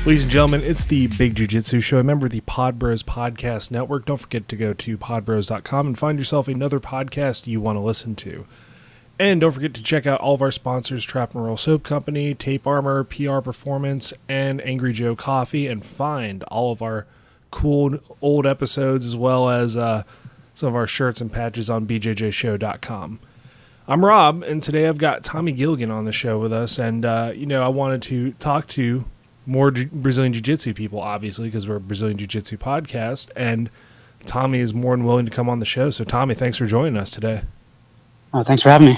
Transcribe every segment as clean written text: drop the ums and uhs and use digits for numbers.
Ladies and gentlemen, it's the Big Jiu-Jitsu Show, a member of the Pod Bros Podcast Network. Don't forget to go to podbros.com and find yourself another podcast you want to listen to. And don't forget to check out all of our sponsors, Trap and Roll Soap Company, Tape Armor, PR Performance, and Angry Joe Coffee, and find all of our cool old episodes as well as some of our shirts and patches on bjjshow.com. I'm Rob, and today I've got Tommy GIlligan on the show with us, and I wanted to talk to more Brazilian Jiu-Jitsu people, obviously, because we're a Brazilian Jiu-Jitsu podcast, and Tommy is more than willing to come on the show. So, Tommy, thanks for joining us today. Oh, thanks for having me.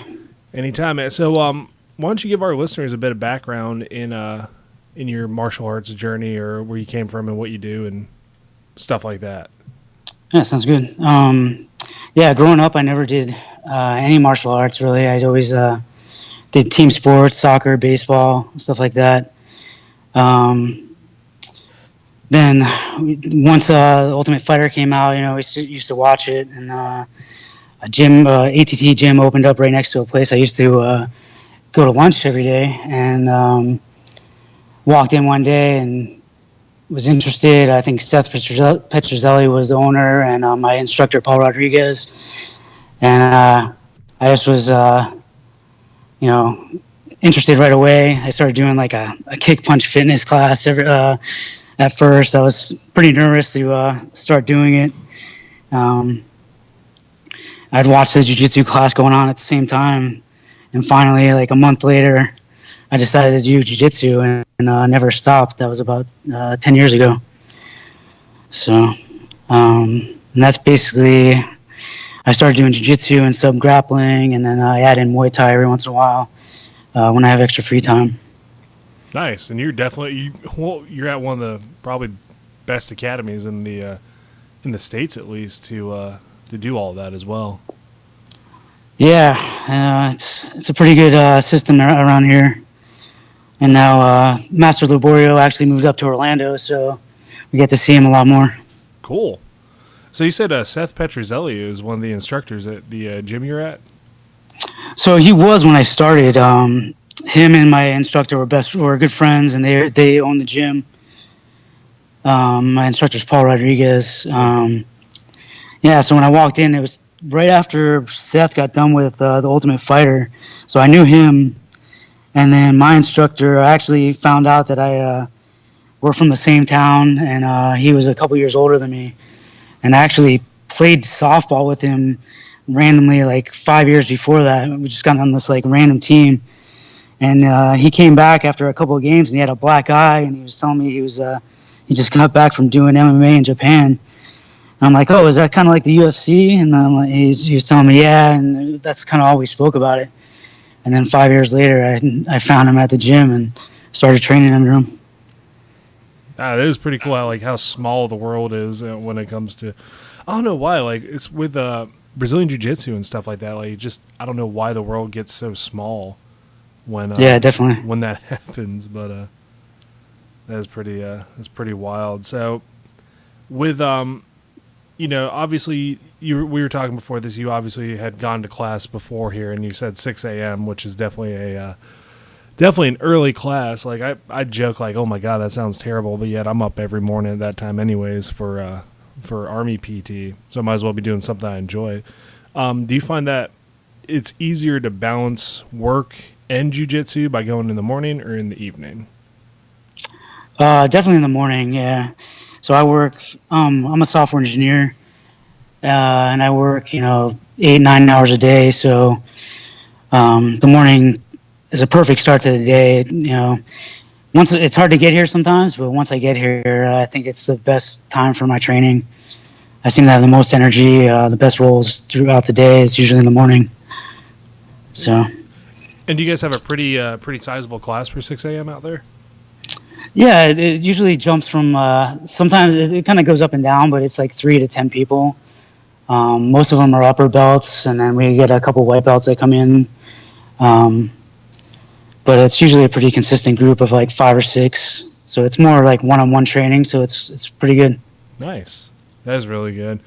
Anytime, man. So, why don't you give our listeners a bit of background in your martial arts journey, or where you came from and what you do and stuff like that? Yeah, sounds good. Growing up, I never did any martial arts, really. I always did team sports, soccer, baseball, stuff like that. Then once Ultimate Fighter came out, we used to watch it, and a gym, ATT gym opened up right next to a place I used to go to lunch every day, and walked in one day and was interested. I think Seth Petrozelli was the owner, and my instructor, Paul Rodriguez, and I just was, interested right away. I started doing like a kick punch fitness class at first. I was pretty nervous to start doing it. I'd watch the jiu-jitsu class going on at the same time, and finally, like a month later, I decided to do jiu-jitsu and never stopped. That was about 10 years ago. So, and that's basically, I started doing jiu-jitsu and sub-grappling, and then I add in Muay Thai every once in a while when I have extra free time. Nice, and you're definitely you're at one of the probably best academies in the States, at least, to do all that as well. Yeah, it's a pretty good system around here. And now Master Laborio actually moved up to Orlando, so we get to see him a lot more. Cool. So you said Seth Petrozelli is one of the instructors at the gym you're at? So he was when I started. Him and my instructor were good friends, and they own the gym. My instructor's Paul Rodriguez. So when I walked in, it was right after Seth got done with the Ultimate Fighter, so I knew him. And then my instructor, I actually found out that we're from the same town, and he was a couple years older than me. And I actually played softball with him randomly like 5 years before that. We just got on this like random team. And he came back after a couple of games, and he had a black eye, and he was telling me he just got back from doing MMA in Japan. And I'm like, oh, is that kind of like the UFC? And he was telling me, yeah, and that's kind of all we spoke about it. And then 5 years later, I found him at the gym and started training under him. That is pretty cool. How small the world is when it comes to, I don't know why. Like, it's with Brazilian Jiu-Jitsu and stuff like that. Like, I don't know why the world gets so small when definitely when that happens. But that's pretty wild. So with obviously we were talking before this. You obviously had gone to class before here, and you said 6 a.m., which is definitely an early class. Like I joke like, oh my god, that sounds terrible, but yet I'm up every morning at that time anyways for Army PT, so I might as well be doing something I enjoy. Do you find that it's easier to balance work and jiu-jitsu by going in the morning or in the evening? Definitely in the morning, yeah. So I work, I'm a software engineer, and I work, 8-9 hours a day. So the morning is a perfect start to the day. Once it's hard to get here sometimes, but once I get here, I think it's the best time for my training. I seem to have the most energy, the best rolls throughout the day is usually in the morning. So. And do you guys have a pretty sizable class for 6 a.m. out there? Yeah, it usually jumps from, sometimes it kind of goes up and down, but it's like 3 to 10 people. Most of them are upper belts, and then we get a couple white belts that come in. But it's usually a pretty consistent group of like 5 or 6. So it's more like one-on-one training, so it's pretty good. Nice. That is really good.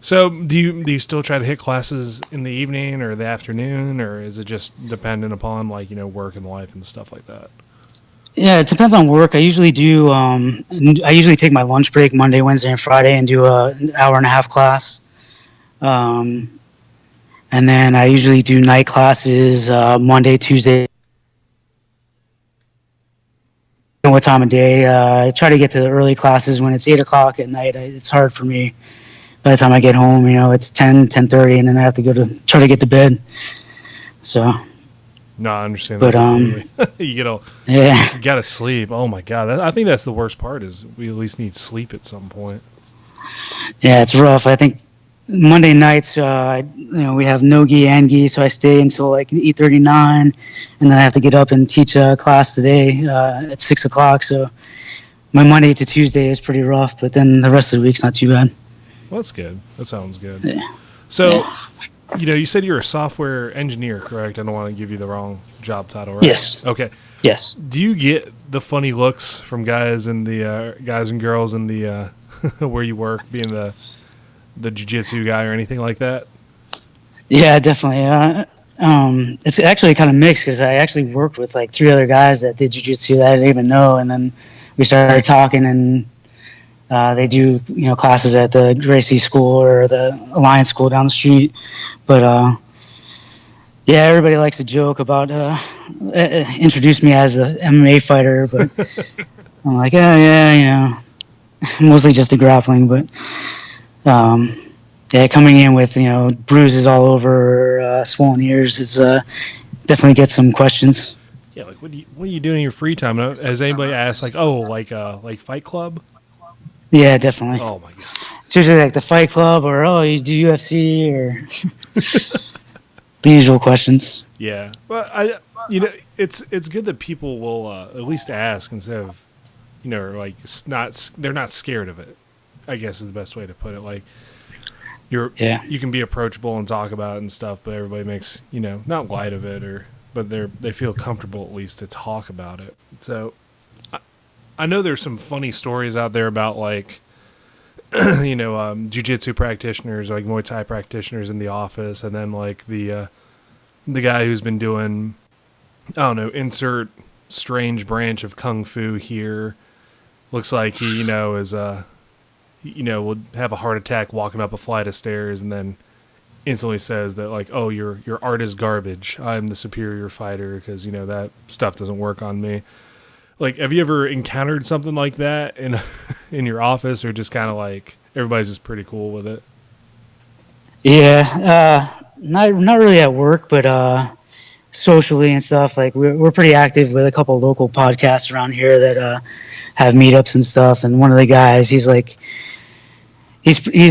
So do you still try to hit classes in the evening or the afternoon, or is it just dependent upon work and life and stuff like that? Yeah, it depends on work. I usually do. I usually take my lunch break Monday, Wednesday, and Friday, and do an hour and a half class. Um, and then I usually do night classes Monday, Tuesday. What time of day? I try to get to the early classes when it's 8 o'clock at night. It's hard for me. By the time I get home, it's 10:30, and then I have to try to get to bed. So. No, I understand But that completely. you yeah. you gotta sleep. Oh my god, I think that's the worst part. Is we at least need sleep at some point. Yeah, it's rough. I think Monday nights, we have no gi and gi, so I stay until like 8:39, and then I have to get up and teach a class today at 6 o'clock. So my Monday to Tuesday is pretty rough, but then the rest of the week's not too bad. Well, that's good. That sounds good. Yeah. So, Yeah. You said you're a software engineer, correct? I don't want to give you the wrong job title, right? Yes. Okay. Yes. Do you get the funny looks from guys and girls in the where you work, being the jiu-jitsu guy or anything like that? Yeah, definitely. It's actually kind of mixed because I actually worked with like 3 other guys that did jiu-jitsu that I didn't even know, and then we started talking, and they do classes at the Gracie School or the Alliance School down the street. But yeah, everybody likes to joke about introduce me as the MMA fighter, but I'm like, oh yeah, mostly just the grappling. But yeah, coming in with bruises all over, swollen ears, it's definitely get some questions. Yeah, like what are you doing in your free time? Has anybody asked like Fight Club? Yeah, definitely. Oh my god. It's usually like the Fight Club, or you do UFC, or the usual questions. Yeah, well, it's good that people will at least ask instead of, they're not scared of it. I guess is the best way to put it. Like you can be approachable and talk about it and stuff, but everybody makes not light of it but they feel comfortable at least to talk about it. So I know there's some funny stories out there about like jiu-jitsu practitioners, like Muay Thai practitioners in the office, and then like the guy who's been doing, I don't know, insert strange branch of kung fu here. Looks like he, is would have a heart attack walking up a flight of stairs, and then instantly says that like, oh, your art is garbage. I'm the superior fighter because that stuff doesn't work on me. Like, have you ever encountered something like that in in your office, or just kind of like everybody's just pretty cool with it? Yeah, not really at work, but socially and stuff. Like we're pretty active with a couple of local podcasts around here that have meetups and stuff. And one of the guys, he's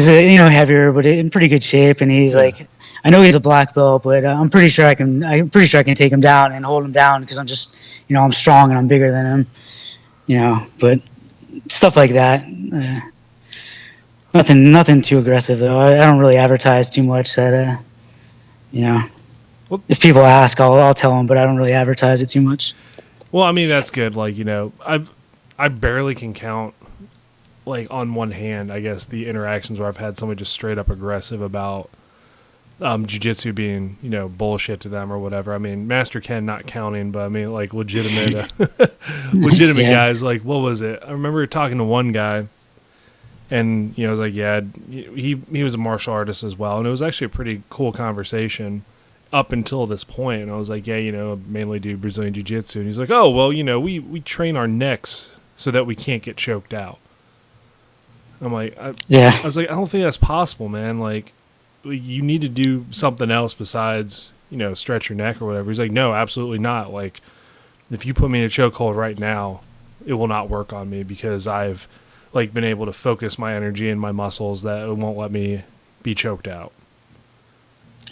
heavier, but in pretty good shape. And he's like, I know he's a black belt, but I'm pretty sure I can take him down and hold him down because I'm just, I'm strong and I'm bigger than him, but stuff like that. Nothing too aggressive though. I don't really advertise too much that, well, if people ask, I'll tell them, but I don't really advertise it too much. Well, I mean, that's good. Like, I barely can count, like, on one hand, I guess, the interactions where I've had somebody just straight up aggressive about jiu-jitsu being, bullshit to them or whatever. I mean, Master Ken not counting, but I mean, like, legitimate guys. Like, what was it? I remember talking to one guy, and, I was like, yeah, he was a martial artist as well, and it was actually a pretty cool conversation up until this point. And I was like, yeah, mainly do Brazilian jiu-jitsu. And he's like, oh, well, we train our necks so that we can't get choked out. I'm like, I was like, I don't think that's possible, man. Like, you need to do something else besides, stretch your neck or whatever. He's like, no, absolutely not. Like, if you put me in a chokehold right now, it will not work on me because I've, like, been able to focus my energy and my muscles that it won't let me be choked out.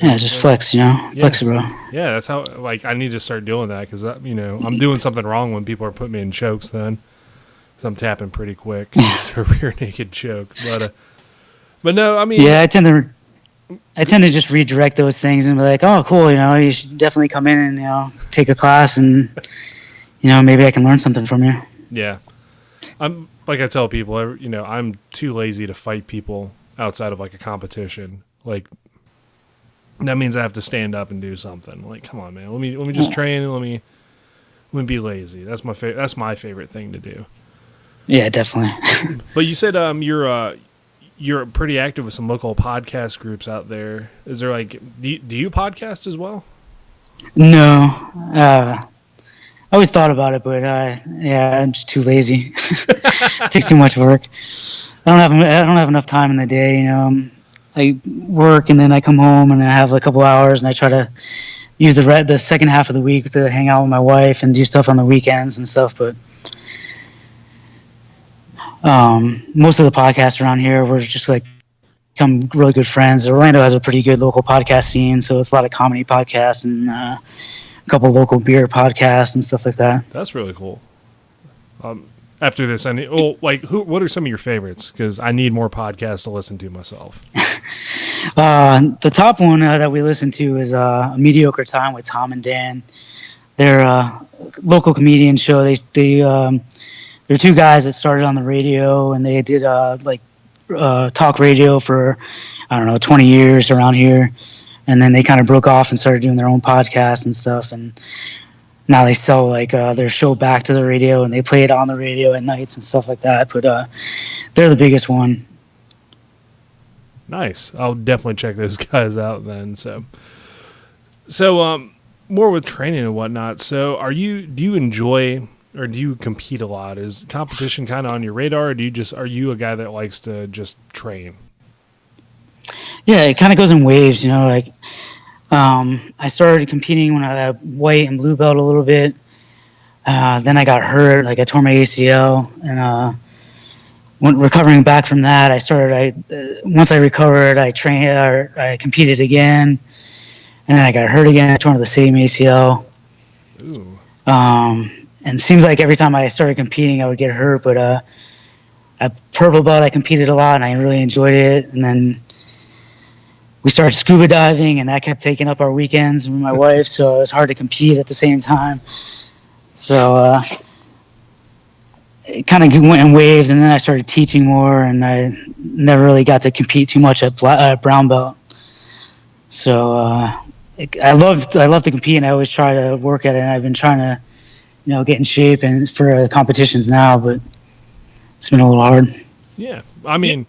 Yeah, just flex, flex it, bro. Yeah, that's how, like, I need to start doing that because, I'm doing something wrong when people are putting me in chokes then. So I'm tapping pretty quick to a rear naked choke. But no, I mean. Yeah, I tend to just redirect those things and be like, oh, cool, you should definitely come in and, take a class and, maybe I can learn something from you. Yeah. I'm, like I tell people, I'm too lazy to fight people outside of, like, a competition. Like, that means I have to stand up and do something. Like, come on, man. Let me just train and let Wouldn't be lazy. That's my favorite thing to do. Yeah, definitely. But you said you're pretty active with some local podcast groups out there. Is there like do you podcast as well? No, I always thought about it, but yeah, I'm just too lazy. It takes too much work. I don't have enough time in the day. I work and then I come home and I have a couple hours and I try to use the second half of the week to hang out with my wife and do stuff on the weekends and stuff. But most of the podcasts around here we're just like become really good friends. Orlando has a pretty good local podcast scene, so it's a lot of comedy podcasts and a couple local beer podcasts and stuff like that. That's really cool. After this, what are some of your favorites? Because I need more podcasts to listen to myself. The top one that we listen to is A Mediocre Time with Tom and Dan. They're a local comedian show. They're two guys that started on the radio, and they did talk radio for, I don't know, 20 years around here. And then they kind of broke off and started doing their own podcast and stuff. And now they sell their show back to the radio, and they play it on the radio at nights and stuff like that. But they're the biggest one. Nice. I'll definitely check those guys out then. So more with training and whatnot. So do you enjoy or do you compete a lot? Is competition kind of on your radar, or are you a guy that likes to just train? Yeah, it kind of goes in waves, I started competing when I had white and blue belt a little bit. Then I got hurt, I tore my ACL, and when recovering back from that, once I recovered, I trained, or I competed again, and then I got hurt again. I tore the same ACL. Ooh. And it seems like every time I started competing, I would get hurt. But at purple belt, I competed a lot, and I really enjoyed it. And then we started scuba diving, and that kept taking up our weekends with my wife, so it was hard to compete at the same time. So it kind of went in waves, and then I started teaching more, and I never really got to compete too much at brown belt. So I love to compete, and I always try to work at it, and I've been trying to get in shape and for competitions now, but it's been a little hard. Yeah, I mean,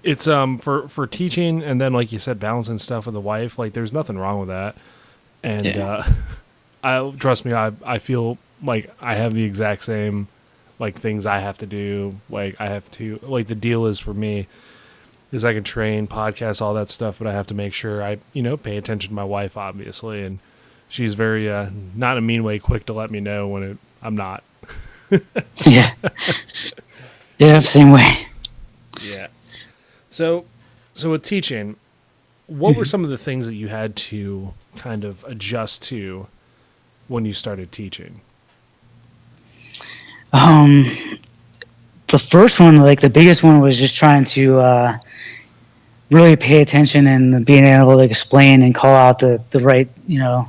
it's for teaching, and then like you said, balancing stuff with the wife. Like, there's nothing wrong with that. And trust me, I feel like I have the exact same things I have to do. The deal is for me is I can train, podcast, all that stuff, but I have to make sure I pay attention to my wife, obviously, and she's very not in a mean way, quick to let me know when I'm not. Yeah. Yeah, same way. Yeah. So with teaching, what were some of the things that you had to kind of adjust to when you started teaching? The first one, the biggest one, was just trying to really pay attention and being able to explain and call out the right, the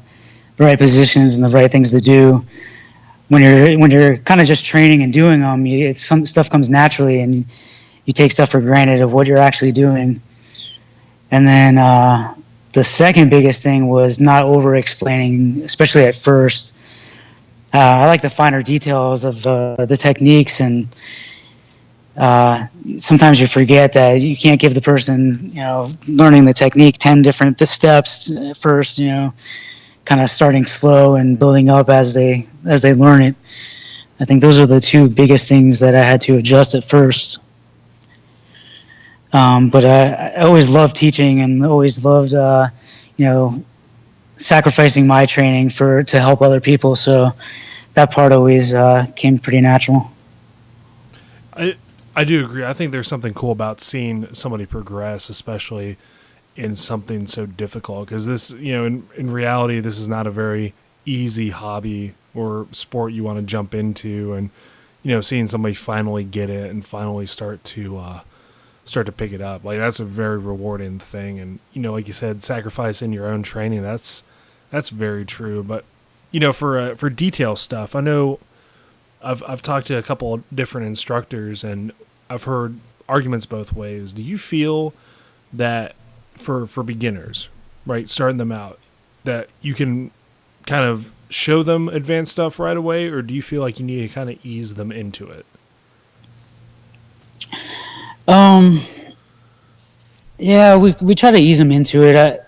right positions and the right things to do. When you're kind of just training and doing them, some stuff comes naturally, and you take stuff for granted of what you're actually doing. And then the second biggest thing was not over-explaining, especially at first. I like the finer details of the techniques, and sometimes you forget that you can't give the person, learning the technique 10 different steps at first, kind of starting slow and building up as they learn it. I think those are the two biggest things that I had to adjust at first. But I always loved teaching and always loved, sacrificing my training to help other people. So that part always came pretty natural. I do agree. I think there's something cool about seeing somebody progress, especially in something so difficult. Because this, in reality, this is not a very easy hobby or sport you want to jump into. And, seeing somebody finally get it and finally start to pick it up, that's a very rewarding thing. And like you said, sacrificing your own training, that's very true. But for detail stuff, I know I've talked to a couple of different instructors, and I've heard arguments both ways. Do you feel that for beginners, right, starting them out, that you can kind of show them advanced stuff right away, or do you feel like you need to kind of ease them into it? Yeah, we try to ease them into it.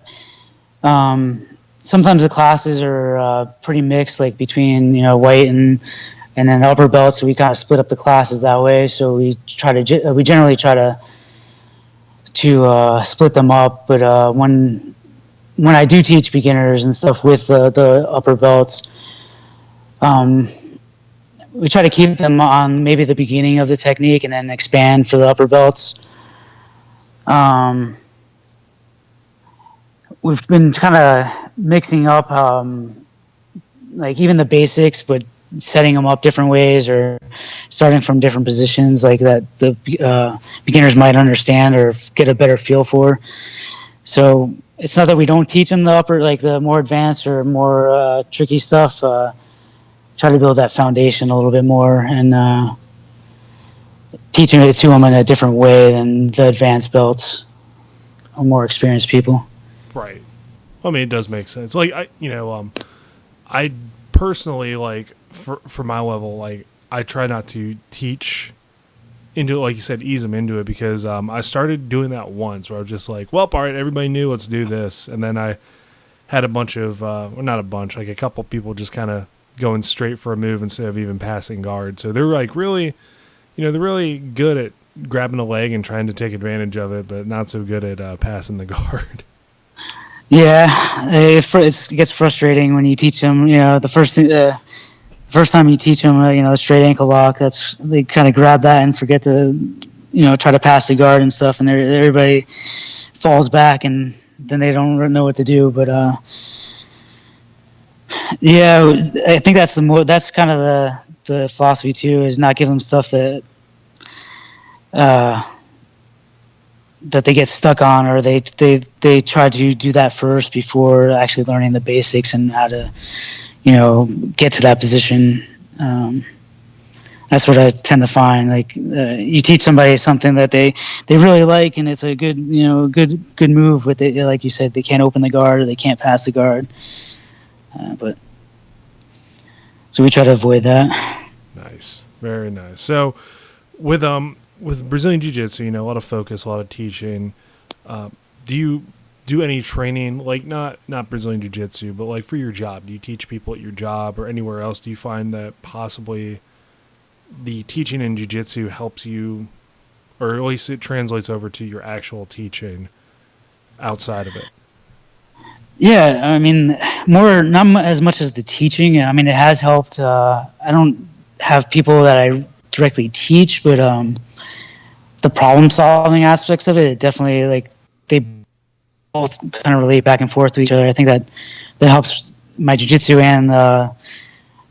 Sometimes the classes are pretty mixed, like between white and then upper belt. So we kind of split up the classes that way. So we generally try to split them up. But when I do teach beginners and stuff with the upper belts, we try to keep them on maybe the beginning of the technique and then expand for the upper belts. We've been kind of mixing up like even the basics, but setting them up different ways or starting from different positions like that the beginners might understand or get a better feel for. So it's not that we don't teach them the upper, like the more advanced or more tricky stuff. Try to build that foundation a little bit more and teaching it to them in a different way than the advanced belts or more experienced people. Right. I mean, it does make sense. Like I personally, like for my level, like I try not to teach into it, like you said, ease them into it, because I started doing that once where I was just like, well, all right, everybody knew, let's do this, and then I had a bunch of, well, not a bunch, like a couple people just kind of going straight for a move instead of even passing guard. So they're like really, they're really good at grabbing a leg and trying to take advantage of it, but not so good at passing the guard. Yeah, it gets frustrating when you teach them. The first time you teach them, a straight ankle lock. They kind of grab that and forget to, try to pass the guard and stuff, and everybody falls back, and then they don't know what to do. But yeah, I think that's kind of the philosophy too, is not give them stuff that that they get stuck on, or they try to do that first before actually learning the basics and how to get to that position. That's what I tend to find. Like you teach somebody something that they really like, and it's a good good move with it. Like you said, they can't open the guard or they can't pass the guard, but so we try to avoid that. Nice, very nice. So with Brazilian Jiu-Jitsu, a lot of focus, a lot of teaching. Do you do any training, like not Brazilian Jiu-Jitsu, but like for your job? Do you teach people at your job or anywhere else? Do you find that possibly the teaching in Jiu-Jitsu helps you, or at least it translates over to your actual teaching outside of it? Yeah, I mean, not as much as the teaching. I mean, it has helped. I don't have people that I directly teach, but the problem-solving aspects of it definitely, like, they both kind of relate back and forth to each other. I think that helps my jiu-jitsu and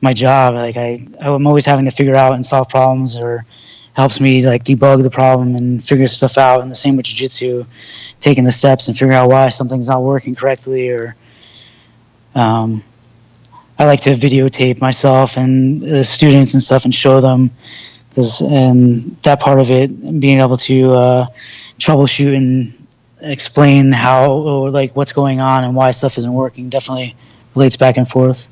my job. Like, I'm always having to figure out and solve problems, or helps me, like, debug the problem and figure stuff out. And the same with jiu-jitsu, taking the steps and figuring out why something's not working correctly. Or I like to videotape myself and the students and stuff and show them, and that part of it, being able to troubleshoot and explain how, or like what's going on and why stuff isn't working, definitely relates back and forth.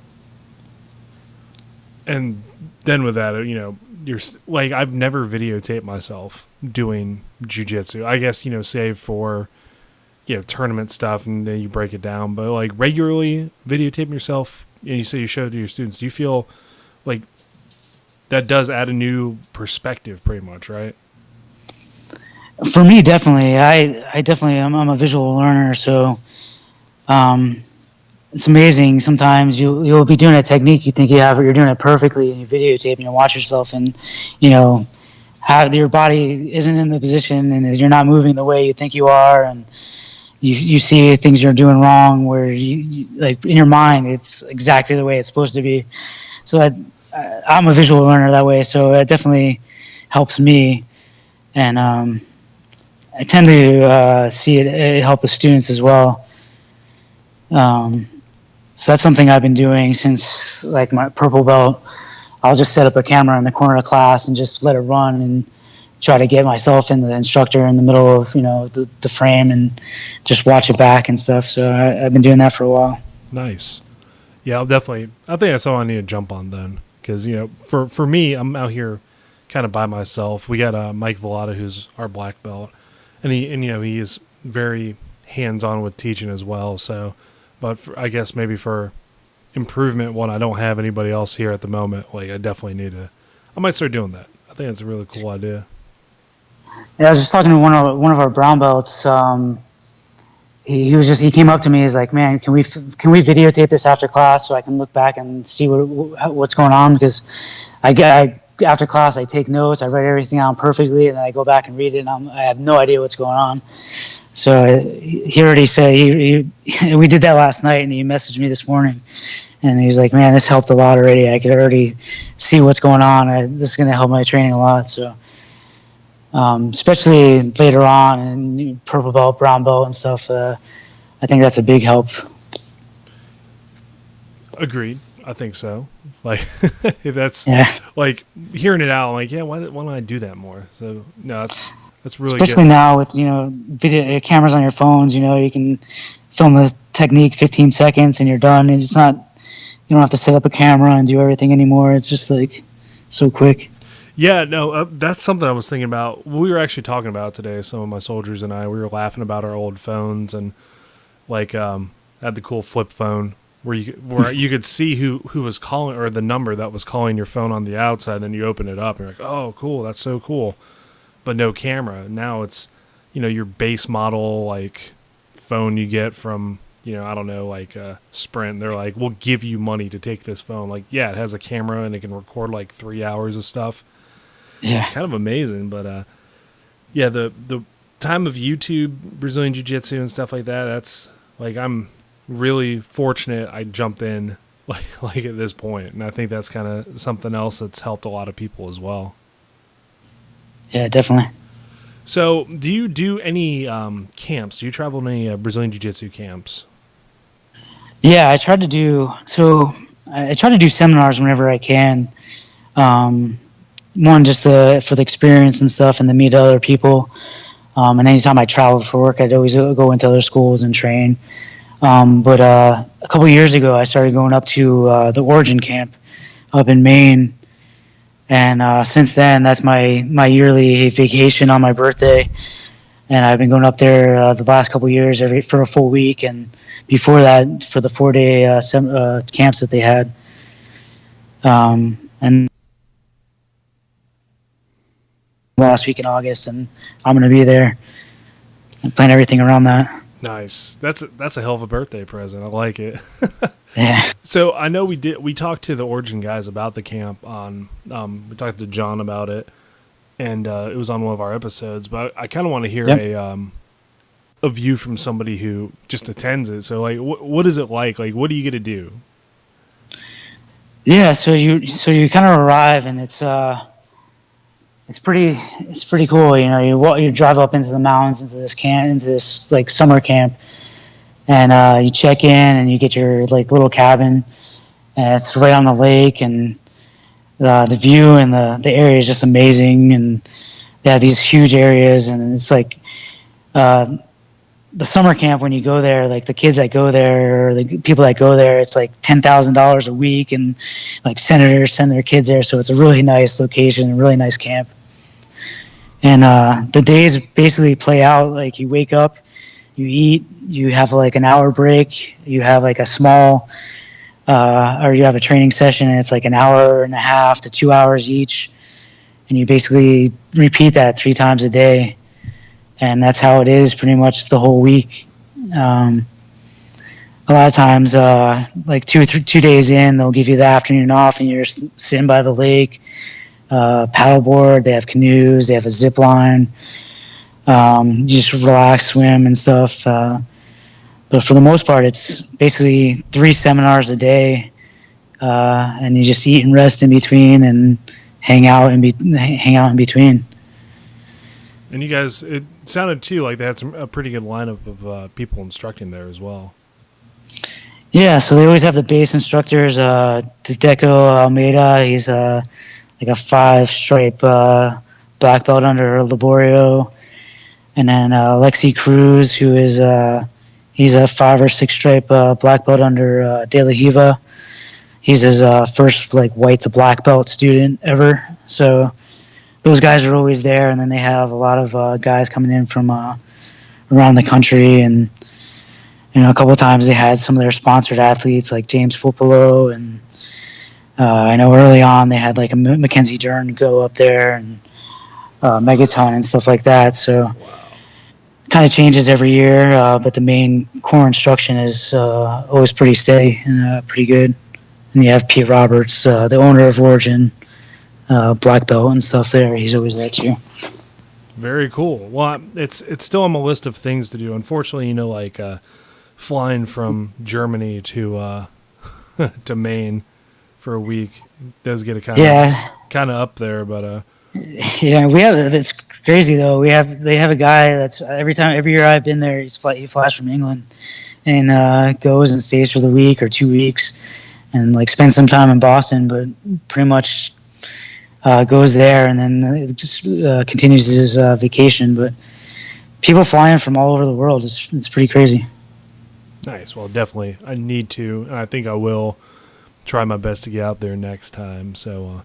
And then with that, you're like, I've never videotaped myself doing jiu-jitsu. I guess, save for, tournament stuff and then you break it down. But like regularly videotaping yourself, and you say you show it to your students, do you feel like that does add a new perspective pretty much, right? For me, definitely. I definitely, I'm a visual learner, so it's amazing. Sometimes you'll be doing a technique, you think you're doing it perfectly, and you videotape and you watch yourself, and how your body isn't in the position and you're not moving the way you think you are, and you see things you're doing wrong where you like in your mind it's exactly the way it's supposed to be. So I'm a visual learner that way, so it definitely helps me, and I tend to see it help the students as well. So that's something I've been doing since like my purple belt. I'll just set up a camera in the corner of class and just let it run and try to get myself and the instructor in the middle of the frame and just watch it back and stuff. So I've been doing that for a while. Nice. Yeah, I'll definitely. I think that's all I need to jump on then, because for me, I'm out here kind of by myself. We got Mike Villada, who's our black belt, and he is very hands on with teaching as well. So, but I guess maybe for improvement, when I don't have anybody else here at the moment, like I definitely need to. I might start doing that. I think it's a really cool idea. Yeah, I was just talking to one of our brown belts. He came up to me. He's like, "Man, can we videotape this after class so I can look back and see what's going on?" Because after class I take notes, I write everything down perfectly, and then I go back and read it, and I have no idea what's going on. So he already said we did that last night, and he messaged me this morning, and he's like, "Man, this helped a lot already. I could already see what's going on. This is going to help my training a lot." So. Especially later on in purple belt, brown belt, and stuff. I think that's a big help. Agreed. I think so. Like, if that's like hearing it out, I'm like, yeah, why don't I do that more? So no, that's really especially good. Now with video cameras on your phones. You can film the technique 15 seconds and you're done. And it's not you don't have to set up a camera and do everything anymore. It's just like so quick. Yeah, no, that's something I was thinking about. We were actually talking about today. Some of my soldiers and I, we were laughing about our old phones and like had the cool flip phone where you could see who was calling or the number that was calling your phone on the outside. Then you open it up and you're like, oh, cool, that's so cool. But no camera. Now it's your base model like phone you get from I don't know, like Sprint. They're like, we'll give you money to take this phone. Like, yeah, it has a camera and it can record like 3 hours of stuff. Yeah. It's kind of amazing, but yeah, the time of YouTube, Brazilian Jiu-Jitsu and stuff like that, that's like I'm really fortunate I jumped in like at this point, and I think that's kind of something else that's helped a lot of people as well. Yeah, definitely. So, do you do any camps? Do you travel to any Brazilian Jiu-Jitsu camps? Yeah, I try to do seminars whenever I can. One, just for the experience and stuff, and to meet other people. And anytime I travel for work, I'd always go into other schools and train. But a couple of years ago, I started going up to the Origin camp up in Maine. And since then, that's my yearly vacation on my birthday. And I've been going up there the last couple of years for a full week. And before that, for the 4-day camps that they had. And last week in August, and I'm going to be there and plan everything around that. Nice. That's a hell of a birthday present. I like it. Yeah. So I know we talked to the Origin guys about the camp on we talked to John about it, and it was on one of our episodes, but I kind of want to hear a view from somebody who just attends it. So like what is it like? Like what do you get to do? Yeah, so you kind of arrive, and it's pretty cool. You drive up into the mountains into this like summer camp, and you check in and you get your like little cabin, and it's right on the lake, and the view and the area is just amazing, and they have these huge areas, and it's like the summer camp when you go there, like the kids that go there or the people that go there, it's like $10,000 a week, and like senators send their kids there, so it's a really nice location, a really nice camp. And the days basically play out like you wake up, you eat, you have like an hour break, you have like a small or you have a training session, and it's like an hour and a half to 2 hours each, and you basically repeat that 3 times a day. And that's how it is pretty much the whole week. A lot of times, like 2 days in, they'll give you the afternoon off, and you're sitting by the lake, paddleboard. They have canoes. They have a zip line. You just relax, swim, and stuff. But for the most part, it's basically 3 seminars a day, and you just eat and rest in between, and hang out in between. And you guys, it sounded too like they had a pretty good lineup of people instructing there as well. Yeah, so they always have the base instructors. Deco Almeida, he's like a 5-stripe black belt under Laborio, and then Alexi Cruz, who is he's a 5 or 6 stripe black belt under De La Hiva. He's his first like white to black belt student ever. So those guys are always there, and then they have a lot of guys coming in from around the country, and a couple of times they had some of their sponsored athletes like James Popolo, and I know early on they had like a Mackenzie Dern go up there, and Megaton and stuff like that. So kind of changes every year, but the main core instruction is always pretty steady and pretty good. And you have Pete Roberts, the owner of Origin, black belt and stuff there. He's always there too. Very cool. Well, it's still on my list of things to do. Unfortunately, like flying from Germany to to Maine for a week does get a kind of up there, but yeah, we have. It's crazy though. They have a guy that's every year I've been there. He flies from England and goes and stays for the week or 2 weeks, and like spends some time in Boston, but pretty much goes there and then just continues his vacation. But people flying from all over the world, it's pretty crazy. Nice. Well, definitely I need to, and I think I will try my best to get out there next time. So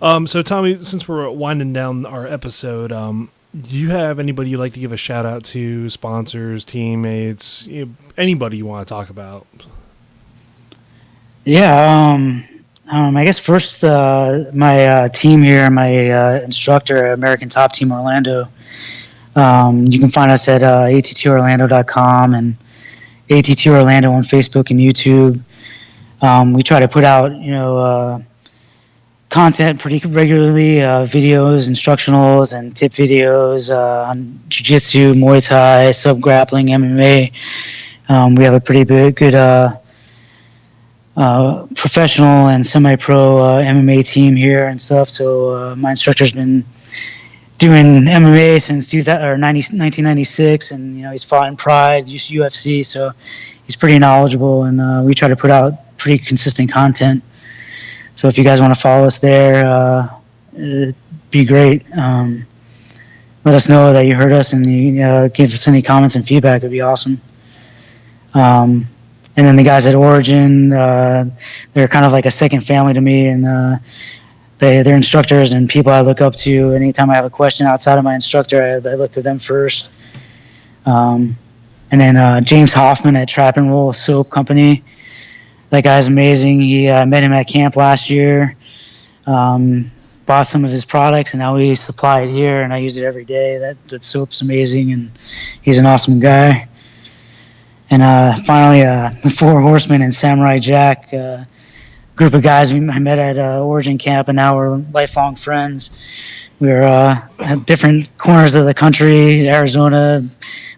so Tommy, since we're winding down our episode, do you have anybody you'd like to give a shout out to, sponsors, teammates, anybody you want to talk about? Yeah, I guess first my team here, my instructor, American Top Team Orlando. You can find us at att2orlando.com and AT2 Orlando on Facebook and YouTube. We try to put out, content pretty regularly, videos, instructionals, and tip videos on jiu-jitsu, Muay Thai, sub-grappling, MMA. We have a pretty good professional and semi-pro MMA team here and stuff. So my instructor's been doing MMA since 1996, and he's fought in Pride, UFC, so he's pretty knowledgeable, and we try to put out pretty consistent content. So if you guys want to follow us there, it'd be great. Let us know that you heard us, and you give us any comments and feedback. It'd be awesome. And then the guys at Origin, they're kind of like a second family to me, and they're instructors and people I look up to. Anytime I have a question outside of my instructor, I look to them first. And then James Hoffman at Trap and Roll Soap Company. That guy's amazing. I met him at camp last year, bought some of his products, and now we supply it here, and I use it every day. That soap's amazing, and he's an awesome guy. And finally, the Four Horsemen and Samurai Jack, group of guys I met at Origin Camp, and now we're lifelong friends. We're at different corners of the country, Arizona,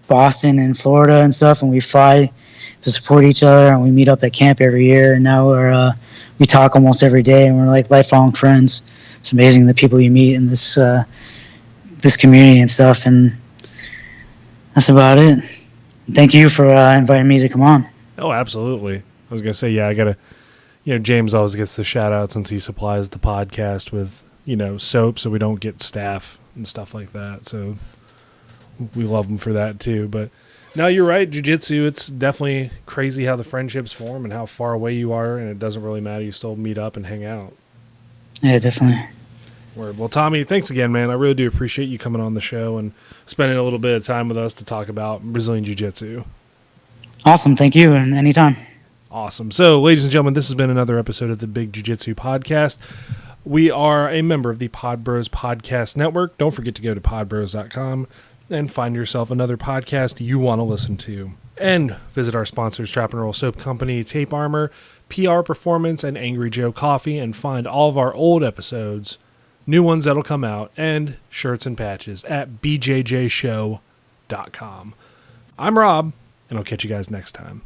Boston, and Florida and stuff, and we fly to support each other, and we meet up at camp every year, and now we talk almost every day, and we're like lifelong friends. It's amazing the people you meet in this community and stuff, and that's about it. Thank you for inviting me to come on. Oh, absolutely. I was going to say, yeah, I got to, James always gets the shout out since he supplies the podcast with, soap, so we don't get staff and stuff like that. So we love him for that too. But no, you're right. Jiu-jitsu, it's definitely crazy how the friendships form and how far away you are, and it doesn't really matter. You still meet up and hang out. Yeah, definitely. Word. Well, Tommy, thanks again, man. I really do appreciate you coming on the show and spending a little bit of time with us to talk about Brazilian Jiu-Jitsu. Awesome. Thank you, and anytime. Awesome. So, ladies and gentlemen, this has been another episode of the Big Jiu-Jitsu Podcast. We are a member of the Pod Bros Podcast Network. Don't forget to go to podbros.com and find yourself another podcast you want to listen to. And visit our sponsors, Trap and Roll Soap Company, Tape Armor, PR Performance, and Angry Joe Coffee, and find all of our old episodes, new ones that'll come out, and shirts and patches at bjjshow.com. I'm Rob, and I'll catch you guys next time.